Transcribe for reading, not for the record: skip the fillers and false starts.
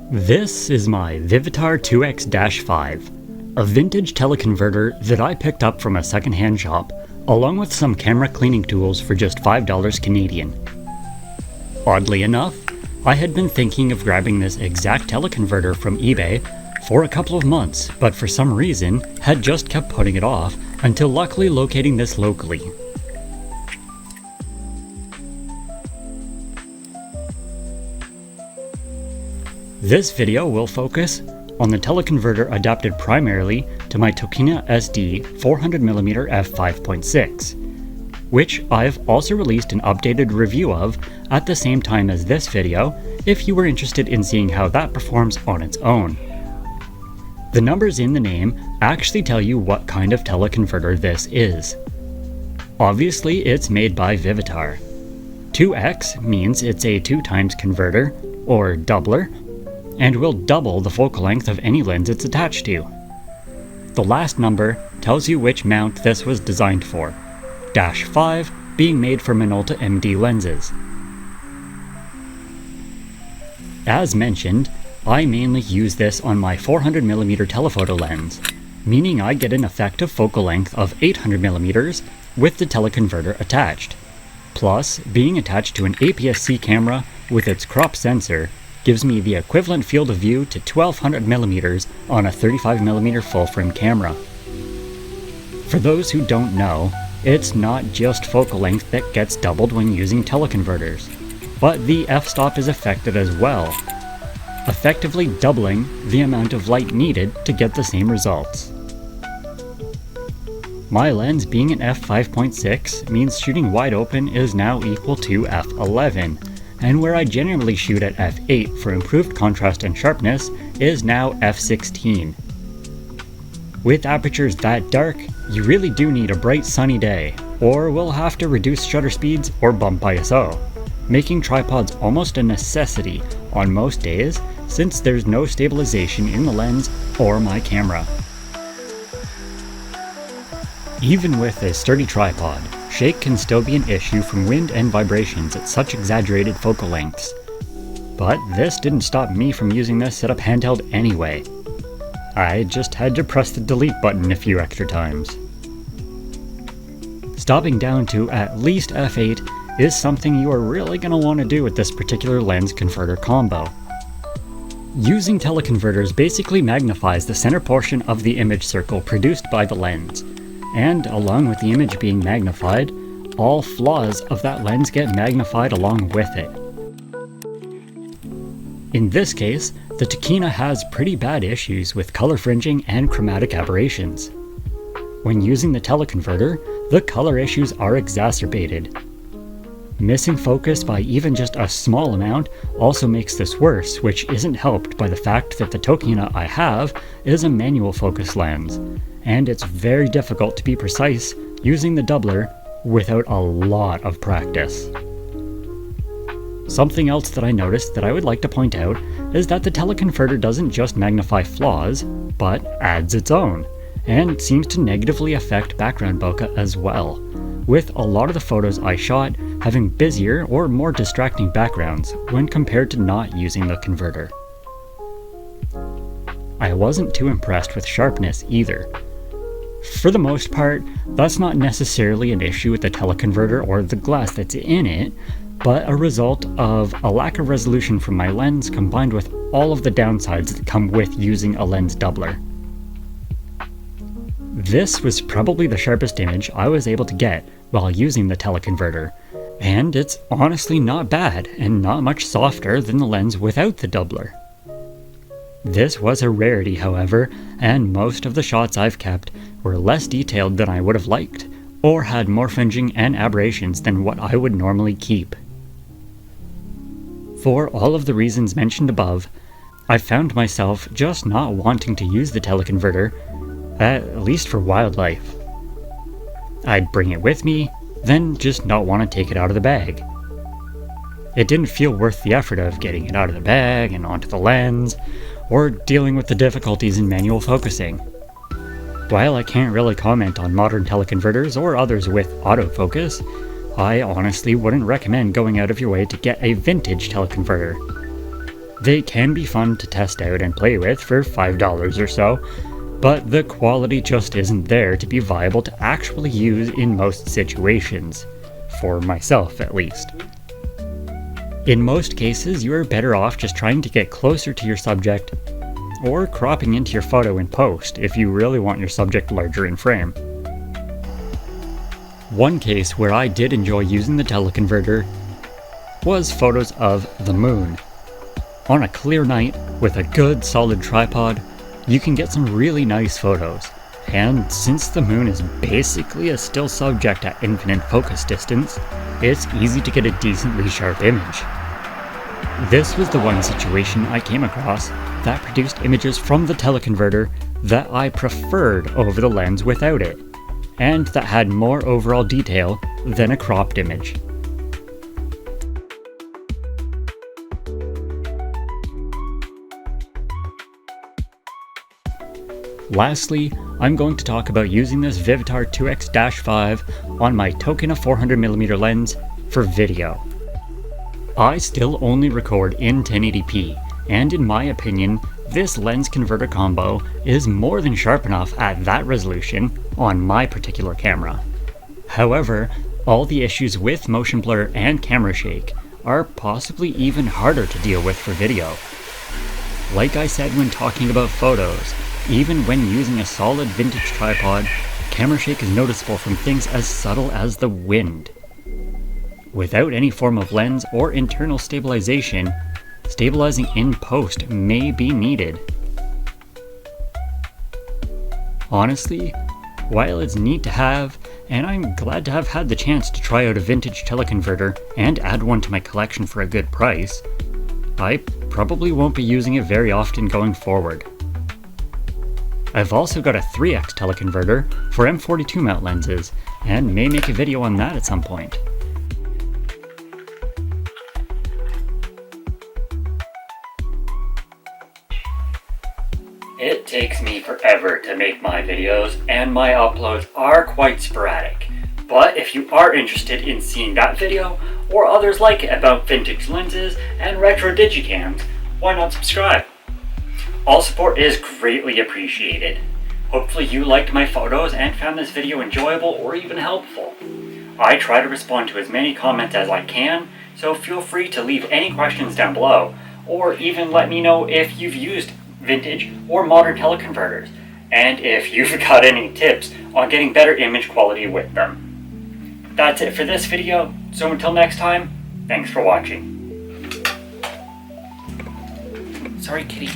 This is my Vivitar 2x-5, a vintage teleconverter that I picked up from a secondhand shop, along with some camera cleaning tools for just $5 Canadian. Oddly enough, I had been thinking of grabbing this exact teleconverter from eBay for a couple of months, but for some reason had just kept putting it off until luckily locating this locally. This video will focus on the teleconverter adapted primarily to my Sony SD 400mm f5.6, which I've also released an updated review of at the same time as this video if you were interested in seeing how that performs on its own. The numbers in the name actually tell you what kind of teleconverter this is. Obviously it's made by Vivitar. 2x means it's a 2x converter, or doubler, and will double the focal length of any lens it's attached to. The last number tells you which mount this was designed for, -5 being made for Minolta MD lenses. As mentioned, I mainly use this on my 400mm telephoto lens, meaning I get an effective focal length of 800mm with the teleconverter attached. Plus, being attached to an APS-C camera with its crop sensor gives me the equivalent field of view to 1200mm on a 35mm full-frame camera. For those who don't know, it's not just focal length that gets doubled when using teleconverters, but the f-stop is affected as well, effectively doubling the amount of light needed to get the same results. My lens being an f5.6 means shooting wide open is now equal to f11, and where I generally shoot at f8 for improved contrast and sharpness is now f16. With apertures that dark, you really do need a bright sunny day, or we'll have to reduce shutter speeds or bump ISO, making tripods almost a necessity on most days since there's no stabilization in the lens or my camera. Even with a sturdy tripod, shake can still be an issue from wind and vibrations at such exaggerated focal lengths. But this didn't stop me from using this setup handheld anyway. I just had to press the delete button a few extra times. Stopping down to at least f8 is something you are really going to want to do with this particular lens converter combo. Using teleconverters basically magnifies the center portion of the image circle produced by the lens, and along with the image being magnified, all flaws of that lens get magnified along with it. In this case, the Tokina has pretty bad issues with color fringing and chromatic aberrations. When using the teleconverter, the color issues are exacerbated. Missing focus by even just a small amount also makes this worse, which isn't helped by the fact that the Tokina I have is a manual focus lens, and it's very difficult to be precise using the doubler without a lot of practice. Something else that I noticed that I would like to point out is that the teleconverter doesn't just magnify flaws, but adds its own, and seems to negatively affect background bokeh as well, with a lot of the photos I shot having busier or more distracting backgrounds when compared to not using the converter. I wasn't too impressed with sharpness either. For the most part, that's not necessarily an issue with the teleconverter or the glass that's in it, but a result of a lack of resolution from my lens combined with all of the downsides that come with using a lens doubler. This was probably the sharpest image I was able to get while using the teleconverter, and it's honestly not bad and not much softer than the lens without the doubler. This was a rarity, however, and most of the shots I've kept were less detailed than I would have liked, or had more fringing and aberrations than what I would normally keep. For all of the reasons mentioned above, I found myself just not wanting to use the teleconverter, at least for wildlife. I'd bring it with me, then just not want to take it out of the bag. It didn't feel worth the effort of getting it out of the bag and onto the lens, or dealing with the difficulties in manual focusing. While I can't really comment on modern teleconverters or others with autofocus, I honestly wouldn't recommend going out of your way to get a vintage teleconverter. They can be fun to test out and play with for $5 or so, but the quality just isn't there to be viable to actually use in most situations, for myself at least. In most cases, you are better off just trying to get closer to your subject, or cropping into your photo in post if you really want your subject larger in frame. One case where I did enjoy using the teleconverter was photos of the moon. On a clear night, with a good solid tripod, you can get some really nice photos, and since the moon is basically a still subject at infinite focus distance, it's easy to get a decently sharp image. This was the one situation I came across that produced images from the teleconverter that I preferred over the lens without it, and that had more overall detail than a cropped image. Lastly, I'm going to talk about using this Vivitar 2x-5 on my Tokina 400mm lens for video. I still only record in 1080p, and in my opinion, this lens converter combo is more than sharp enough at that resolution on my particular camera. However, all the issues with motion blur and camera shake are possibly even harder to deal with for video. Like I said when talking about photos, even when using a solid vintage tripod, camera shake is noticeable from things as subtle as the wind. Without any form of lens or internal stabilization, stabilizing in post may be needed. Honestly, while it's neat to have, and I'm glad to have had the chance to try out a vintage teleconverter and add one to my collection for a good price, I probably won't be using it very often going forward. I've also got a 3x teleconverter for M42 mount lenses, and may make a video on that at some point. It takes me forever to make my videos, and my uploads are quite sporadic. But if you are interested in seeing that video, or others like it about vintage lenses and retro digicams, why not subscribe? All support is greatly appreciated. Hopefully you liked my photos and found this video enjoyable or even helpful. I try to respond to as many comments as I can, so feel free to leave any questions down below, or even let me know if you've used vintage or modern teleconverters, and if you've got any tips on getting better image quality with them. That's it for this video, so until next time, thanks for watching. Sorry, kitty.